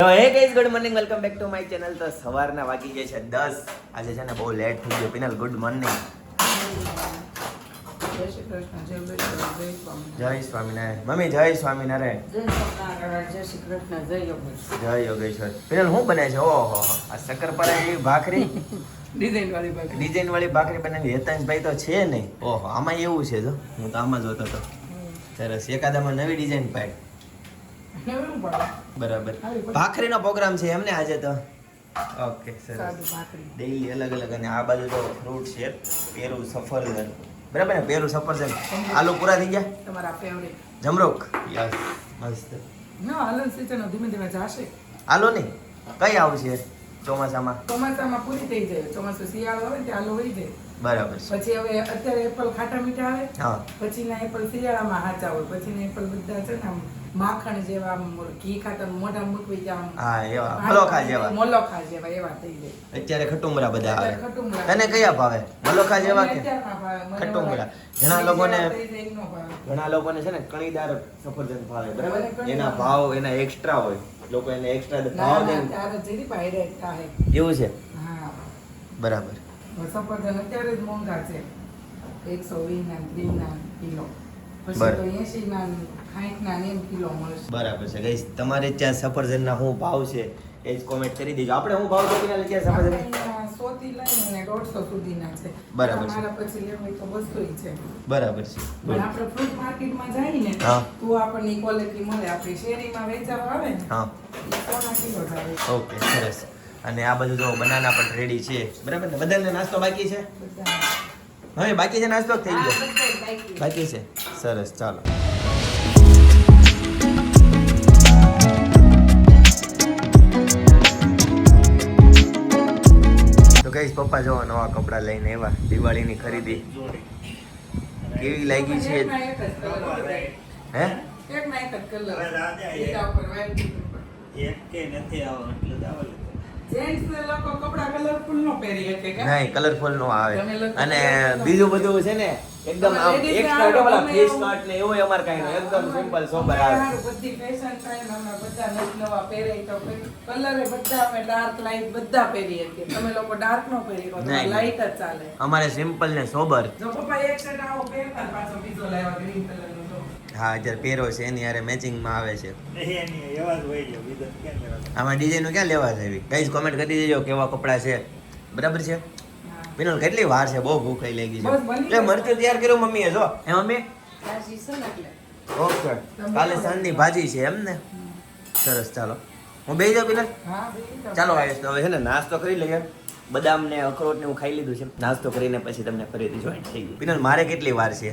તો hey guys good morning welcome back to my channel. તો સવારના વાગી જાય છે 10. આજે છે ને બહુ લેટ થઈ ગયો. Penal good morning. જય સ્વામિનારાયણ. મમ્મી જય સ્વામિનારાયણ. જય યોગેશ્વર. પિનલ શું બને છે? ઓહો આ શક્કરપારા એવી ભાખરી ડિઝાઇન વાળી ભાખરી બનાવી. હેતાંશભાઈ તો છે નહીં. ઓહો આમાં એવું છે જો હું તો આમાં જોતો હતો. સરસ. એકાદામાં નવી ડિઝાઇન પાડી. બરાબર. ભાખરીનો પ્રોગ્રામ છે એમને આજે તો. ઓકે સરસ. ડેઈલી અલગ અલગ. અને આ બાજુ તો ફ્રૂટ છે પેરું સફરજન. બરાબર ને? પેરું સફરજન. આલુ પૂરા થઈ ગયા તમારા ફેવરિટ જમરૂક. યસ મસ્ત. ના આલુ સીઝન ધીમે ધીમે જાશે. આલુ નહીં કઈ આવશે ચોમાસામાં પૂરી થઈ જાય. ચોમાસું શિયાળો આવે ત્યાં આલુ હોય જાય. બરાબર. પછી હવે અત્યારે એપલ ખાટા મીઠા આવે. હા. પછી ના એપલ શિયાળામાં હાચા હોય. પછી ના એપલ બધા છે ને આમ માખણ જેવા ઘી ખાતર મોઢા મૂકવી જામ. હા એવા મલોખા જેવા એવા થઈ જાય. અત્યારે ખટુમરા બધા આવે. ખટુમરા. તને કયા ભાવે? મલોખા જેવા કે અત્યારમાં ભાવે. મને ખટુમરા? ઘણા લોકોને છે ને કણીદાર સફરજન ભાવે. બરાબર. એના ભાવ એના એક્સ્ટ્રા હોય. લોકો એને એક્સ્ટ્રા ભાવ દે. એવું છે? હા બરાબર. સફરજન અત્યારે જ મોંઘા છે. 120 ના 30 ના કિલો. પછી તો 80 ના 60 ના એમ કિલો મળશે. બરાબર છે ગાઈસ. તમારે ત્યાં સફરજન ના શું ભાવ છે એ જ કોમેન્ટ કરી દેજો. આપણે શું ભાવ જોઈને લઈએ સફરજન? 100 થી લઈને 150 સુધીના છે. બરાબર છે. મારા પછી લેવું તો 200 છે. બરાબર છે. પણ આપણે ફ્રૂટ માર્કેટમાં જઈએ ને હા. તો આપણને ક્વોલિટી મળે. આપણી શેરીમાં વેચારો આવે ને હા. એ 100 ના કિલો જ આવે. ઓકે સરસ. અને આ બધું જો બનાના પણ રેડી છે. બરાબર ને? બધાને નાસ્તો બાકી છે? બધા હવે બાકી છે નાસ્તો? થઈ ગયો બાકી. બાકી છે. સરસ ચાલો. તો ગાઈસ પપ્પા જો નવા કપડા લઈને આવ્યા. દિવાળીની ખરીદી કેવી લાગી છે? એકના એક જ કલર હોય. હે એકના એક જ કલર. બીજા ઉપર white એક કે નથી આવો એટલે જ આવે. જેન્ટ્સ ને લોકો કપડા કલરફુલ નો પહેરી શકે કે નહીં કલરફુલ નો આવે. તમે લોકો અને colourful બીજું બધું છે ને એકદમ આમ ladies ને એક્સ્ટ્રા આવે, પેલા ગમે ફેસ એવું. કટ ને એવું અમાર કાઈ નહીં. એકદમ સિમ્પલ સોબર આવે. બધી ફેશન ટાઈમ અમે બધા નવા પહેરે તો કલરે બધા અમે ડાર્ક લાઈટ બધા પહેરીએ છીએ. તમે લોકો ડાર્ક નો પહેરી શકો. નહીં. લાઈટ જ ચાલે. અમારે સિમ્પલ ને સોબર. જો પપ્પા એક સેટ આવો પહેરતા પાછો બીજો લાવ્યા ગ્રીન કલર નો. હા અત્યારે પહેરો છે એની હારે મેચિંગ માં આવે છે. એની એવા જ હોય છે બીજો ક્યાં લેવા. આમાં ડિઝાઇન ક્યાં લેવા છે એવી? ગાઈસ કોમેન્ટ કરી દેજો કેવા કપડા છે. બરાબર છે? પિનલ કેટલી વાર છે? બહુ ભૂખ લાગી છે. બસ બની એટલે મરચું તૈયાર કર્યું મમ્મીએ જો. હે મમ્મી? રાશિ છે ને એટલે. ઓકે. કાલે સાંજની ભાજી છે એમ ને? સરસ ચાલો. હું બેસી જાઉં પિનલ? હા ભાઈ ચાલો આવીશ. તો હવે છે ને નાસ્તો કરી લઈએ. બદામ ને અખરોટ ને હું ખાઈ લીધું છે. નાસ્તો કરીને પછી તમને ફરીથી જોઈન્ટ થઈ ગયું. પિનલ મારે કેટલી વાર છે?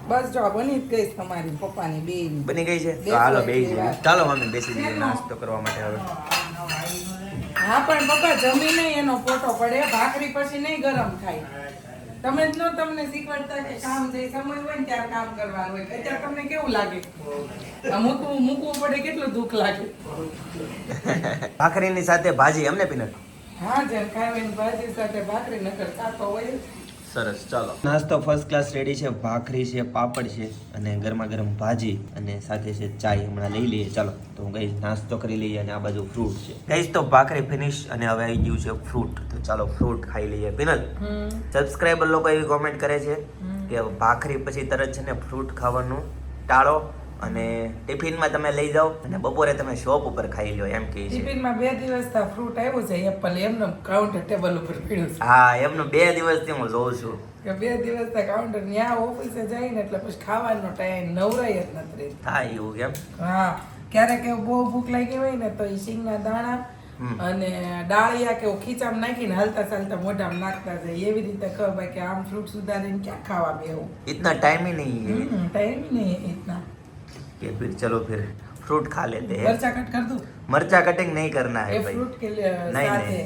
બસ જો બની જ ગઈ તમારી પપ્પાની બેયની. બની ગઈ છે? તો બેસો હાલો એટલે બેસી જઈએ. વાત. ચાલો મમ્મી બેસી જઈએ નાસ્તો કરવા માટે હવે. હા પણ પપ્પા જમીને એનો ફોટો પડે. ભાખરી પછી નહીં ગરમ થાય. તમે જ નો તમને શીખવાડતા કે કામ જે સમય હોય ને ત્યારે કામ કરવાનું હોય. અત્યારે તમને કેવું લાગે? આ મૂકવું પડે કેટલું દુઃખ લાગે. ભાખરીની સાથે ભાજી એમને પિનલ? હા જેમ ખાવાની ભાજી સાથે ભાખરી નકર ખાતો હોય જ. સરસ ચાલો. નાસ્તો ફર્સ્ટ ક્લાસ રેડી છે. ભાખરી છે, પાપડ છે અને ગરમા ગરમ ભાજી અને સાથે છે ચાય. હમણાં લઈ લઈએ. ચાલો તો ગાઈસ નાસ્તો કરી લઈએ. અને આ બાજુ ફ્રૂટ છે. ગાઈસ તો ભાખરી ફિનિશ અને હવે આવી ગયું છે ફ્રૂટ. તો ચાલો ફ્રૂટ ખાઈ લઈએ. પિનલ સબસ્ક્રાઇબર લોકો એવી કોમેન્ટ કરે છે કે ભાખરી પછી તરત છે ને ફ્રૂટ ખાવાનું ટાળો અને ટિફિનમાં તમે લઈ જાઓ અને બપોરે તમે શોપ ઉપર ખાઈ લો એમ કહે છે. ટિફિનમાં 2 દિવસ તા ફ્રૂટ આવ્યું છે એપલ એમનો કાઉન્ટર ટેબલ ઉપર પડ્યું છે. હા એમનું 2 દિવસથી હું જોઉં છું. કે 2 દિવસ તા કાઉન્ટર ન્યા ઓફિસે જઈને એટલે પછી ખાવાનો ટાઈમ નવરાય જ નથી રહેતી. થાય એવું કેમ? હા ક્યારેક એવું બહુ ભૂખ લાગી હોય ને તો એ સિંગના દાણા અને ડાળિયા કે ખીચામાં નાખીને હાલતા ચાલતા મોઢામાં નાખતા જાય. એવી રીતે કહો ભાઈ કે આમ ફ્રૂટ સુધારીને ક્યાં ખાવા બેવું. इतना टाइम ही नहीं है ટાઈમ નહીં ઇતના. कि फिर चलो फिर फ्रूट खा लेते हैं. મરચા કટ કર દઉં? मर्चा कटिंग नहीं करना है એ भाई. ફ્રૂટ કે नहीं સાથે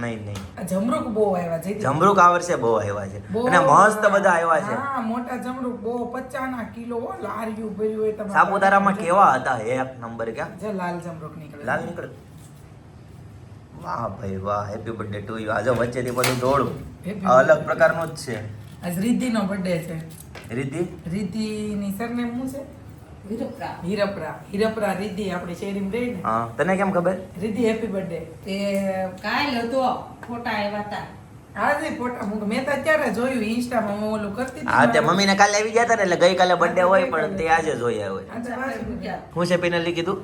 नहीं नहीं આ જમરૂક બહુ આવ્યા છે. જમરૂક આ વર્ષે બહુ આવ્યા છે બહુ અને મસ્ત બધા આવ્યા છે. હા મોટા જમરૂક બહુ 50 ના કિલો લારીયું ભર્યું હોય તમારે. સાપુતારામાં કેવા હતા? એક નંબર ક્યાં જે લાલ જમરૂક નીકળે. લાલ નીકળ. વાહ ભાઈ વાહ. Happy birthday to you. આજે વચ્ચેથી બધું દોડું આ અલગ પ્રકારનું જ છે. આજ રિદ્ધિનો બર્થડે છે. રીતિ રિદ્ધિની સરનેમ શું છે? હીરપરા રિદ્ધિ આપણી શેરીમાં રહી ને હા તને કેમ ખબર રિદ્ધિ હેપી બર્થડે તે કાલ હતો ફોટા આવ્યા હતા. આજે ફોટા મેં તો અત્યારે જોયું ઇન્સ્ટામાં હું ઓલું કરતી હતી. હા તે મમ્મીને કાલે આવી ગયા હતા ને એટલે ગઈકાલે બર્થડે હોય પણ તે આજે જોયા હોય. આજે વાંચી. હું છે પિનલી કીધું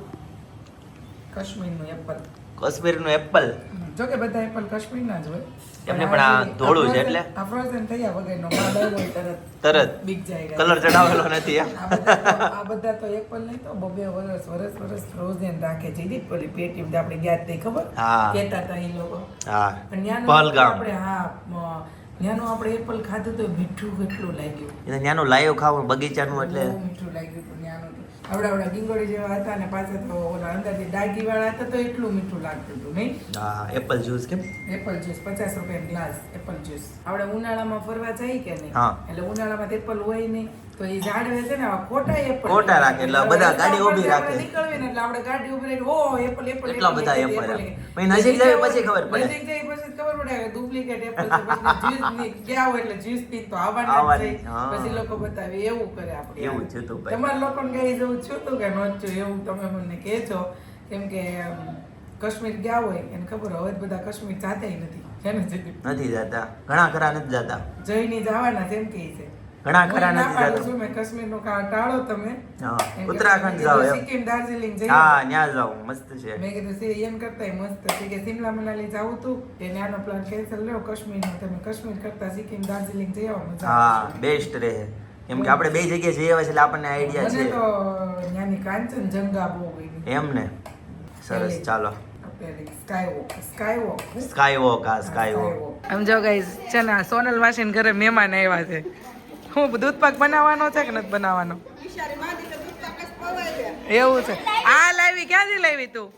કાશ્મીરનું એપલ કાશ્મીરનું એપલ જો કે બધા એપલ કાશ્મીરના જ હોય એમને પણ આ ધોળું છે એટલે આ frozen થયા વગરનો માલ આવ્યો હોય તરત બીક જાય કલર ચડાવેલો નથી એમ. આ બધા તો એપલ નહીં તો બબે વરસ ફ્રોઝન રાખે છે ઈ પેલી પેટી આપણે ગયા તે ખબર હા. કહેતા હતા ઈ લોકો હા પણ ન્યાનું પહલગામ આપણે ન્યાનું આપણે એપલ ખાધું તો મીઠું કેટલું લાગ્યું એટલે ત્યાંનું લાયો ખાવું બગીચાનું એટલે બહુ મીઠું લાગ્યું હતું ન્યાનું તો. આવડા ગીંગોળી જેવા હતા ને પાછા તો ઓલા અંદરથી ડાઘી વાળા હતા તો એટલું મીઠું લાગતું હતું નહીં. હા એપલ જ્યુસ કેમ એપલ જ્યુસ 50 રૂપિયા ગ્લાસ એપલ જ્યુસ આપણે ઉનાળામાં ફરવા જઈએ કે નહીં હા. એટલે ઉનાળામાં એપલ હોય નહીં તો એ ઝાડવે છે ને આવા ખોટા એપલ ખોટા રાખે એટલે બધા ગાડી ઊભી રાખે. નીકળવી ને એટલે આપણે ગાડી ઊભી રહી ઓ એપલ એપલ એટલા બધા એપલ પછી નજીક જાય પછી ખબર પડે નજીક જાય પછી ખબર પડે કે ડુપ્લિકેટ એપલ છે પછી જ્યુસ ની ગયા હોય એટલે જ્યુસ પી તો આવવાના જ આવવાની, છે. હા. પછી લોકો બતાવે એવું કરે આપણે એવું છે તો ભાઈ. તમારા લોકોને કઈ જવું છું તો કે નહોતું એવું તમે મને કહેજો કેમ કે કાશ્મીર ગયા હોય એને ખબર હવે તો બધા કાશ્મીર જાતા નથી છે ને જતી નથી જતા ઘણા ખરા નથી જતા જઈને જવાના તેમ કહે છે ઘણા ખરા હું ના નથી પાડું જતા છું, મેં કાશ્મીરનું ટાળો તમે હા એમ કે ઉત્તરાખંડ મેં જાવ કીધું એમ સિક્કિમ દાર્જિલિંગ જઈએ હા ત્યાં જાવ મસ્ત છે મેં કીધું એમ કરતા મસ્ત છે કે સિમલા મનાલી જાવું તું કે ત્યાંનો પ્લાન કેન્સલ લ્યો કાશ્મીરનો તમે કાશ્મીર કરતા સિક્કિમ દાર્જિલિંગ જઈ આવો મજા હા આવશે. બેસ્ટ રહે કેમ કે આપણે બે જગ્યાએ જઈએ હોય છે એટલે આપણને આઈડિયા મને છે તો ત્યાંની કાંચનજંગા બહુ ગમી એમ ને સરસ ચાલો સ્કાય વોક આ સ્કાય વોક આમ જો ગાઈસ છે ને સોનલ માસીન ઘરે મહેમાન આવ્યા છે હું દૂધ પાક બનાવવાનો છે કે નથી બનાવવાનો એવું છે આ લાવી ક્યાંથી લાવી તું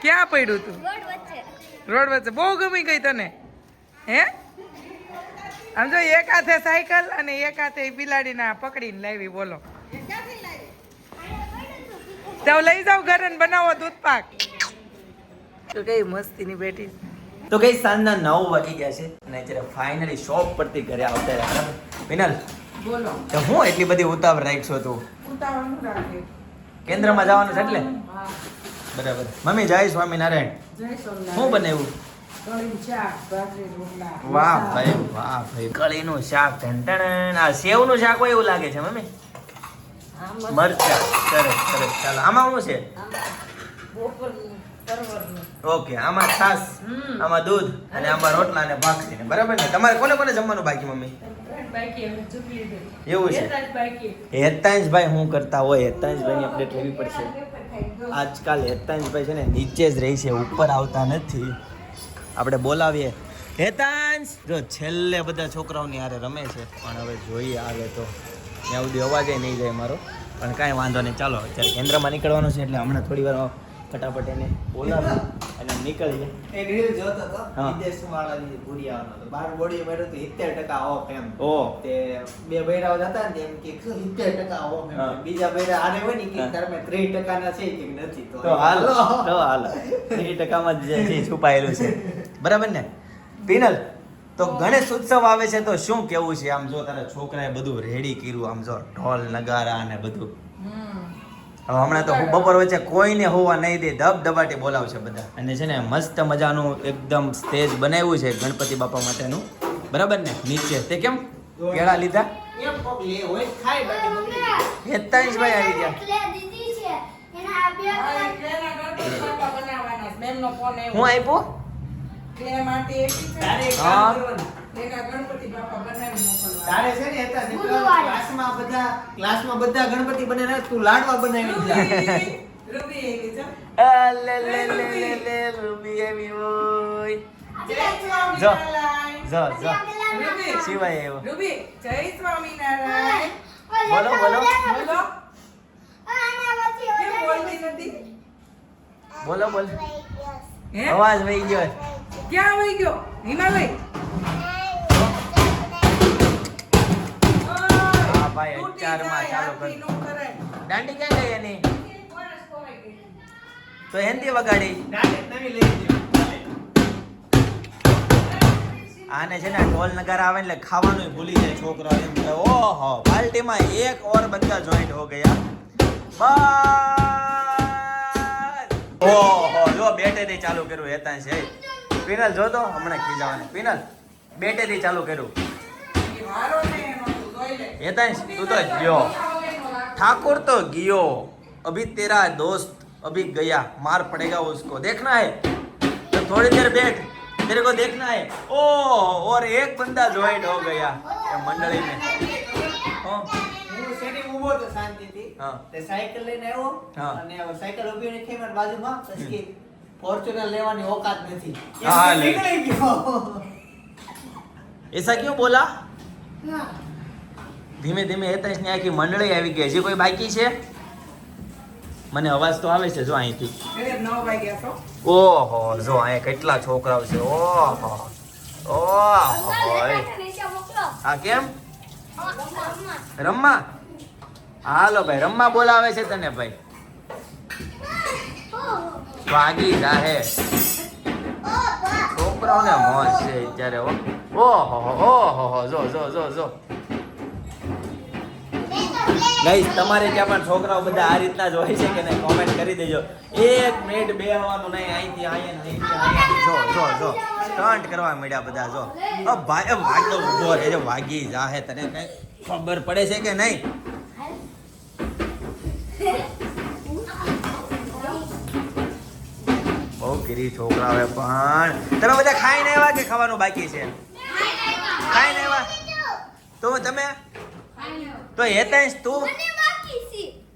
ક્યાં પડ્યું તું રોડ વચ્ચે બહુ ગમી ગઈ તને હે આમ જો એક હાથે સાયકલ અને એક હાથે બિલાડીના પકડીને લાવી બોલો જાવ લઈ જાવ ઘરે ને બનાવો દૂધ પાક તો કઈ મસ્તીની બેઠી તો કઈ સાંજના 9 વાગી ગયા છે અને અત્યારે ફાઇનલી શોપ પરથી ઘરે આવતા રહ્યા વિનલ બોલો તો હું એટલી બધી ઉતાવળ રાખશો તું ઉતાવળનું રાખે કેન્દ્રમાં જવાનું છે એટલે હા. બરાબર મમ્મી જય સ્વામિનારાયણ જય સોમનાથ. શું બનાવ્યું કઢી, શાક, ભાખરી, રોટલા. વાહ ભાઈ કળીનું શાક ઢંઢણ આ સેવનું શાક હોય એવું લાગે છે મમ્મી મરચા સરસ ચાલો આમાં શું છે ઓકે આમાં છાસ આમાં દૂધ અને આમાં રોટલા અને ભાખરી ને બરાબર ને તમારે કોને કોને જમવાનું બાકી મમ્મી એવું છે હેતાંશભાઈ શું કરતા હોય હેતાંશભાઈ ની અપડેટ લેવી પડશે આજકાલ હેતાંશભાઈ છે ને નીચે જ રહી છે ઉપર આવતા નથી આપણે બોલાવીએ હેતાંશ જો છેલ્લે બધા છોકરાઓની હારે રમે છે પણ હવે જોઈએ આવે તો ત્યાં સુધી અવાજે નહીં જાય મારો પણ કાંઈ વાંધો નહીં ચાલો અત્યારે કેન્દ્રમાં નીકળવાનું છે એટલે હમણાં થોડી વાર ફટાફટ એને બોલાવી અને નીકળીએ એક રીલ જોતો હતો હા. વિદેશ વાળાની પૂરી આવવાનો હતો 12 બોડી મળ્યો તો 70% ઓફ એમ ઓ તે બે બૈરાઓ હતા ને એમ કે 70% ઓફ એમ હા. બીજા બૈરા આને હોય ને કે હા. તારે 30% ના છે કે નથી તો હાલ 3% જ જે છુપાયેલું છે બરાબર ને પિનલ તો ગણેશ ઉત્સવ આવે છે તો શું કેવું છે આમ જો તારા છોકરાએ બધું રેડી કર્યું આમ જો ઢોલ નગારા અને બધું હવે હમણાં તો હું બપોર વચ્ચે કોઈને હોવા નહીં દે ધબધબાટી બોલાવશે બધા અને છે ને મસ્ત મજાનું એકદમ સ્ટેજ બનાવ્યું છે ગણપતિ બાપા માટેનું બરાબર ને નીચે તે કેમ કેળા લીધા એમ કોક લે હોય ખાય બાકી બગડી હેતાંશભાઈ આવી ગયા હું આપ્યું તારે એક હા. કામ કરવાનું તારે છે ને હતા ક્લાસમાં બધા ગણપતિ બને તું લાડવા બનાવી જા લે રૂબી એવી હોય જો શિવાય એવો બોલો બોલો અવાજ વહી ગયો ક્યાં વહી ગયો હિમાલય હા ભાઈ અત્યારમાં ચાલુ કર દાંડી ક્યાં ગઈ એની તો હેન્દી વગાડી ડાયરેક્ટ નવી લઈ લીધી આને છે ને ઢોલ નગારા આવે એટલે ખાવાનું ભૂલી જાય છોકરા એમ કે ઓહો પાર્ટીમાં એક ઓર બધા જોઈન્ટ હો ગયા બસ ઓહો જો બેટેથી ચાલુ કર્યું હેતાંશ છે પિનલ જો તો હમણાં ખીજાવાની પિનલ બેટેથી ચાલુ કર્યું હારો ને એનો તું જોઈ લે. હેતાંશ તું તો ગયો ठाकुर तो गियो अभी तेरा दोस्त अभी गया मार पड़ेगा उसको देखना है तो थोड़ी देर बैठ तेरे को देखना है ओ और एक बंदा ज्वाइन हो गया ये मंडली में हाँ હું શેરી ઊભો તો શાંતિથી હા. તે સાયકલ લઈને આવ્યો હા. અને સાયકલ ઊભી રાખી મારી બાજુમાં પછી કે ફોર્ચ્યુનર લેવાની औकात નથી હા, એમ લે. નીકળી ગયો ऐसा क्यों बोला ધીમે ધીમે હેતાંશ ની આખી મંડળી આવી ગઈ હજી કોઈ બાકી છે મને અવાજ તો આવે છે જો અહીંથી ઘરે 9 વાગ્યા છો. ઓહો જો અહીંયા કેટલા છોકરાઓ છે ઓહો ઓહો આ કેમ રમ્મા હાલો ભાઈ રમ્મા બોલાવે છે તને ભાઈ વાગી જાહે છોકરાઓને મોજ છે અત્યારે ઓહો ઓહો જો જો જો જો ગાઈસ તમારે ત્યાં પણ છોકરાઓ બધા આ રીતના જ હોય છે કે નહીં કોમેન્ટ કરી દેજો 1 મિનિટ બેહવાનું નહીં અહીંથી અહીંયા જો જો જો સ્ટન્ટ કરવા મળ્યા બધા જો ભાઈ વાગતો ઊભો રહે છે વાગી જાહે તને કઈ ખબર પડે છે કે નહીં બહુ ગીરી છોકરાઓ પણ તમે બધા ખાઈને આવ્યા કે ખાવાનું બાકી છે ખાઈને આવ્યા તો તમે તો હેતાંશ તું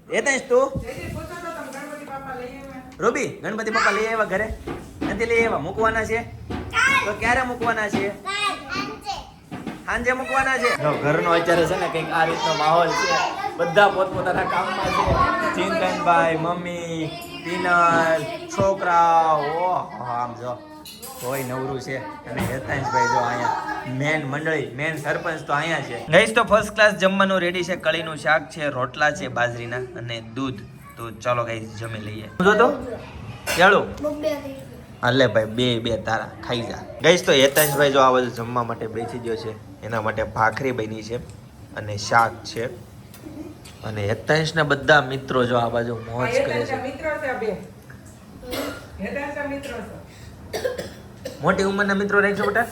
હેતાંશ તું જેથી પૂછો તો તમે ગણપતિ બાપા લઈ આવ્યા. રૂબી ગણપતિ બાપા લઈ આવ્યા ઘરે નથી લઈ આવ્યા મૂકવાના છે તો ક્યારે મૂકવાના છે સાંજે મૂકવાના છે જો ઘરનો અત્યારે છે ને કંઈક આ રીતનો માહોલ છે બધા પોતપોતાના કામમાં છે ચિંતનભાઈ મમ્મી પિનલ છોકરાઓ ઓહો આમ જો કોઈ નવરું છે અને હેતાંશભાઈ જો અહીંયા મેન મંડળી મેન સરપંચ તો અહીંયા છે ગઈશ તો ફર્સ્ટ ક્લાસ જમવાનું રેડી છે કળીનું શાક છે રોટલા છે બાજરીના અને દૂધ તો ચાલો ગાઈસ જમી લઈએ જો તો ચાલો હાલે ભાઈ બે તારા ખાઈ જા ગઈશ તો હેતાંશભાઈ જો આ બધું જમવા માટે બેસી ગયો છે એના માટે ભાખરી બની છે અને શાક છે અને હેતાંશના બધા મિત્રો જો આ બાજુ મોજ કરે છે હેતાંશના મિત્રો છે બે. હેતાંશના મિત્રો છે. મોટી ઉંમરના મિત્રો રાખજો બેટા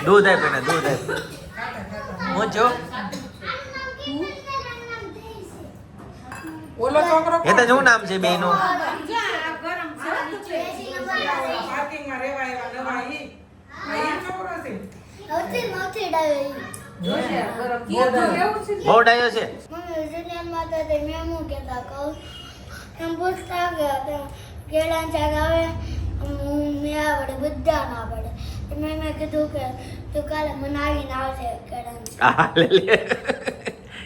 દૂધ આપ એને દૂધ આપ મોજો ઓલો છોકરો એ તો શું નામ છે બેનો પાર્કિંગમાં રહેવા એવા નવા ઈ. આ ઈ છોકરો છે. બહુ ડાયો છે આ લે લે.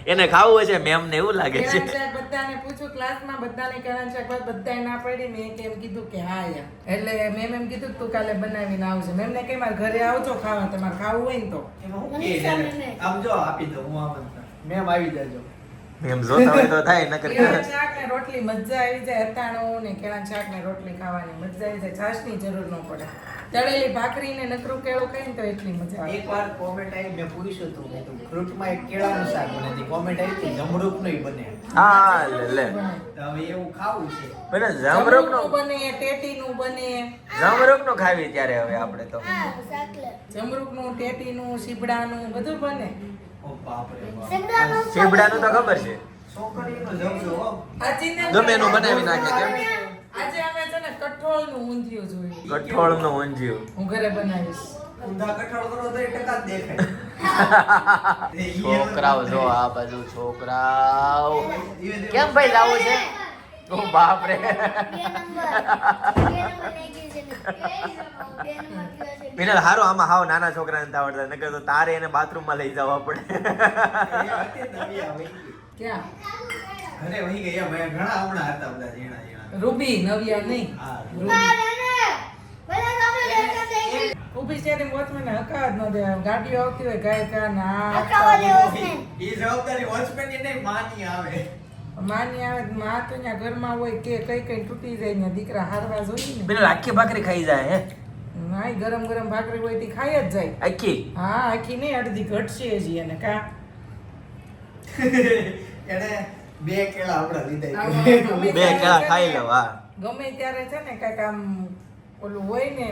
એને ખાવું હશે મેમ ને એવું લાગે છે કેળાં શાક બધાને પૂછ્યું ક્લાસમાં બધાને કેળાં શાક બધાએ ના પડી મેં એમ કીધું કે હા યાર એટલે મેમ એમ કીધું કે તું કાલે બનાવીને આવજે મેમ ને કે મારે ઘરે આવજો ખાવા તમારે ખાવું હોય ને તો એમાં હું કે છે? આમ જો આપી દઉં હું આમંત્રણ મેમ આવી જજો મેમ જોતા હોય તો થાય નકર કેળાં શાક ને રોટલી મજા આવી જાય અથાણું ને કેળાં શાક ને રોટલી ખાવાની મજા આવી જાય છાશની જરૂર ન પડે તળેલી ભાખરી ને નકરું કેળું ખાઈને તો એટલી મજા આવે એકવાર કોમેન્ટ આવી મેં પૂછ્યું હતું મેં કીધું ફ્રૂટમાં એક કેળાનું શાક બને હતી કોમેન્ટ આવી હતી જમરૂખનું ય બને હા લે લે તો હવે એવું ખાવું છે બેટા જામરોક નો જમરૂખનું બને ટેટીનું બને જામરોક નો ખાવી ત્યારે હવે આપણે તો જમરૂખનું ટેટીનું સીબડાનું બધું બને ઓ બાપ રે બાપ ચીબડાનું તો ખબર છે છોકરીનો જમજો હો આજીને ગમે એનું બનાવી નાખે કેમ આજે અમે છે ને કઠોળનું ઊંધિયું જોયું કઠોળ નું ઊંધિયું હું ઘરે બનાવીશ ઊંધા કઠોળ કરો તો 1% જ દેખાય છોકરાઓ જો આ બાજુ છોકરાઓ કેમ ભાઈ જાવું છે ઓ બાપ રે પિનલ હારો આમાં હાવ નાના છોકરાને નથી આવડતા નકર તો તારે એને બાથરૂમમાં લઈ જવા પડે ક્યાં ઘરે વહી ગયા મેં ઘણા હમણાં હતા બધા ઝીણા ઝીણા રૂબી નવિયા નહીં હા. ઊભી છે ને વોચમેન હકાવા જ ન દે ગાડીઓ આવતી હોય ગાયકા ના ઈ જવાબદારી વોચમેન ની નહીં માની આવે માની આવે તો માં તો અહીંયા ઘરમાં હોય કે કઈ કઈ તૂટી જાય ને દીકરા હારવા જોઈએ ને પિનલ આખી ભાખરી ખાઈ જાય હે હા ઈ ગરમ ગરમ ભાખરી હોય તી ખાઈ જ જાય. આખી હા આખી નહીં અડધી ઘટશે હજી એને કા એને 2 કેળા આપડા લીધા આમાં બે કેળા ખાઈ લઉં હા ગમે ત્યારે છે ને કાંઈક આમ ઓલું હોય ને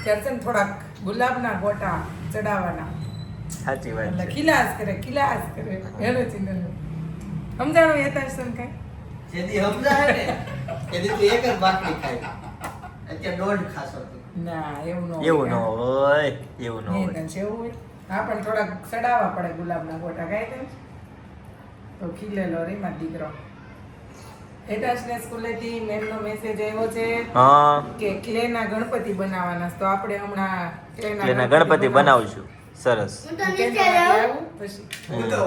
ત્યારે છે ને થોડાક ગુલાબના ગોટા ચડાવવાના સાચી વાત એટલે છે ખિલાસ કરે હેલો ચિંતન સમજાણું યથાર્થ કઈ જેદી સમજાય ને એદી તું એક જ ભાખરી ખાય અત્યારે દોઢ ખાશો તું ના એવું ન એવું ન હોય એવું ન હોય એવું હોય હા પણ થોડાક ચડાવવા પડે ગુલાબના ગોટા ખાય તેમ તો ખીલેલો રે મારો દીકરો હેતાશને સ્કૂલેથી મેમનો મેસેજ આવ્યો છે હા કે ક્લેના ગણપતિ બનાવવાના છે. તો આપણે હમણાં ક્લેના ગણપતિ બનાવશું સરસ આવું પછી હું તો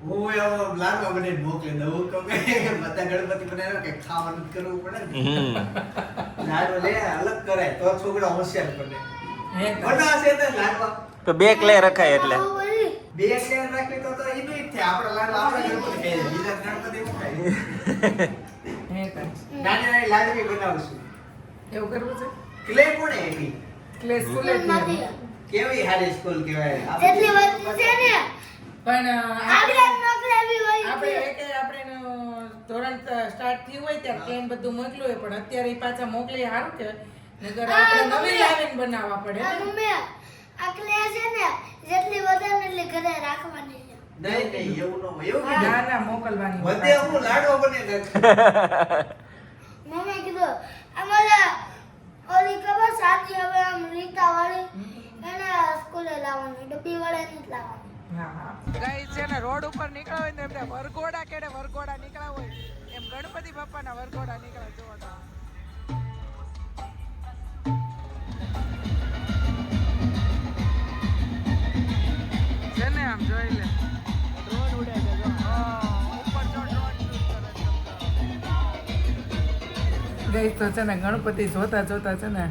હું એવો લાડવા બનાવીને મોકલી દઉં હું કહું કે બધા ગણપતિ બનાવ્યો કે ખાવાનું જ કરવું પડે ને લાડવા લે અલગ કરાય તો છોકરા હોશિયાર બને હે બનાવશે તો લાડવા તો બે ક્લે રખાય એટલે 2 કેળા રાખી તો એનું જ થાય આપણા લાડવા આપણા ગણપતિ ખાય બીજા ગણપતિ નું ખાય હે કાંઈ. નાની નાની લાડવી બનાવશું એવું કરવું છે ક્લે કોણે એની ક્લે સ્કૂલેથી કેવી હારી સ્કૂલ કહેવાય જેટલી વસ્તુ છે ને પણ આપણે મોકલાવી હોય આપણે એકે આપણે ધોરણ સ્ટાર્ટ થયું હોય ત્યારે પ્લેન બધું મોકલ્યું હોય પણ અત્યારે ઈ પાછા મોકલી સારું કે નગર આપણે નવી લાવીને બનાવવા પડે આ ને. મમ્મી આ ક્લે છે ને જેટલી વધે ને એટલી ઘરે રાખવાની છે નહીં એવું ન હોય એવું ના ના મોકલવાની હોય બધે પાછી. હું લાડવા બને મમ્મી કીધું અમારા ઓલી ખબર સાચી હવે આમ રીતા વાળી એને સ્કૂલે લાવવાની ડબ્બી વાળા નથી લાવવાની ગાઈસ છે ને રોડ ઉપર નીકળ્યા હોય ને એમને વરઘોડા કેડે વરઘોડા નીકળ્યા હોય એમ ગણપતિ બાપાના વરઘોડા નીકળ્યા જોવા છે ને આમ જોઈ લે ડ્રોન ઉડે છે જો ઉપર જો ડ્રોન શૂટ કરે છે ગાઈસ તો છે ને ગણપતિ જોતા જોતા છે ને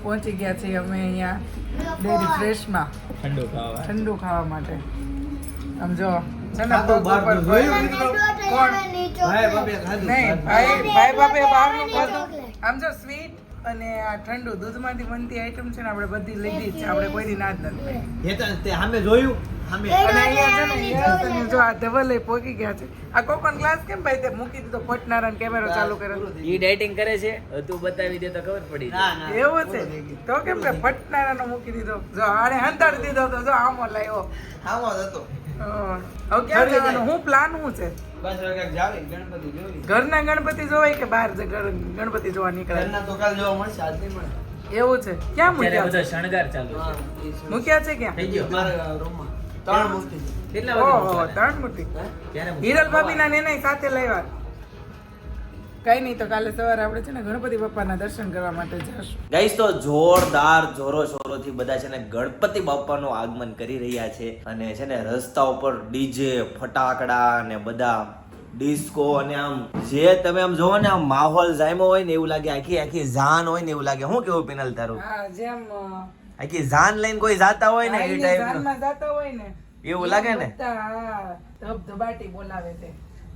પહોંચી ગયા છીએ અમે અહીંયા ડેરી ફ્રેશમાં ઠંડુ ખાવા માટે આમ જો છે ને ખાધું બહારનું જોયું કોણ? ભાઈ બાપે ખાધું નહીં ભાઈ બાપે બહારનું ખાધું આમ જો સ્વીટ અને આ ઠંડુ દૂધમાંથી બનતી આઈટમ છે ને આપણે બધી લીધી જ છે આપણે કોઈની ના જ નથી પાડી. એ તો તે સામે જોયું સામે અને અહીંયા છે ને અહીંયા તને જો આ ધવલે પોકી ગયા છે આ કોકોન ગ્લાસ કેમ ભાઈ તે મૂકી દીધો ફટનારાનો કેમેરો ચાલુ કર્યો ઈ ડાયટિંગ કરે છે હવે તું બતાવી દે તો ખબર પડી ના જાય. ના એવું છે તો કેમ કે ફટનારાનો મૂકી દીધો જો આને હંતાડી દીધો તો જો આમો લાવ્યો આવો જ હતો હવે ક્યાં જવાનું હું પ્લાન શું છે બસ હવે ક્યાંક જાવી ગણપતિ જોવી ઘરના ગણપતિ જોવાય કે બહાર ગણપતિ જોવા નીકળે ઘરના તો કાલ જોવા મળશે આજ નહીં મળે એવું છે ક્યાં અત્યારે મૂક્યા બધો શણગાર ચાલુ હા, છે એ શું? મૂક્યા છે ક્યાં થઈ ગયો મારા રૂમમાં 3 મૂર્તિ કેટલા વાગે ઓહો મૂકવાના? 3 મૂર્તિ ક્યારે મૂકવાના? હિરલ ભાભીના નેને સાથે લાવ્યા કઈ નહીં તો કાલે સવારે આપણે છે ને ગણપતિ બાપાના દર્શન કરવા માટે જશું ગાઈસ તો જોરદાર જોરો શોરોથી બધા છે ને ગણપતિ બાપાનું આગમન કરી રહ્યા છે અને છે ને રસ્તા ઉપર ડીજે ફટાકડા ને બધા ડિસ્કો અને આમ જે તમે આમ જોવો ને આમ માહોલ જામ્યો હોય ને એવું લાગે આખી આખી જાન હોય ને એવું લાગે હું કેવું પિનલ તારું હા જેમ આખી જાન લઈને કોઈ જાતા હોય ને એ આઈની ટાઈપ જાનમાં જાતા હોય ને એવું લાગે ને બધા ધબધબાટી બોલાવે છે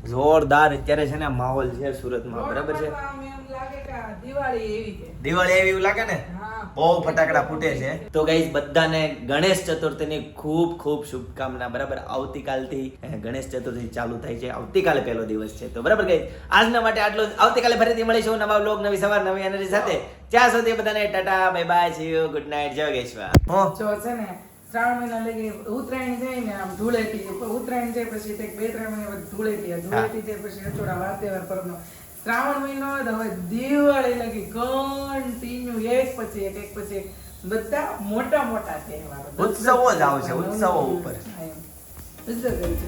જોરદાર અત્યારે છે ને માહોલ છે સુરતમાં બરાબર છે આમ એમ લાગે કે આ દિવાળી એવી છે દિવાળી એવી એવું લાગે ને હા બહુ ફટાકડા ફૂટે છે તો ગાઈસ બધાને ગણેશ ચતુર્થીની ખૂબ ખૂબ શુભકામના બરાબર આવતીકાલથી ગણેશ ચતુર્થી ચાલુ થાય છે આવતીકાલે પહેલો દિવસ છે તો બરાબર ગાઈસ આજના માટે આટલું જ. આવતીકાલે ફરીથી મળીશું નવા વ્લોગ નવી સવાર નવી એનર્જી સાથે ત્યાં સુધી બધાને Tata bye bye see you good night જય ગેશ્વા જો છે ને 3 મહિના લગી ઉત્તરાયણ જાય ને આમ ધૂળેટી ઉત્તરાયણ જાય પછી તે 2-3 મહિના પછી ધૂળેટી જાય પછી અચોડા વાર તહેવાર પરનો શ્રાવણ મહિનો જ હવે દિવાળી લગી કન્ટિન્યુ એક પછી એક બધા મોટા મોટા તહેવારો ઉત્સવો જ આવશે ઉત્સવો ઉપર ઉત્સવ કરી છે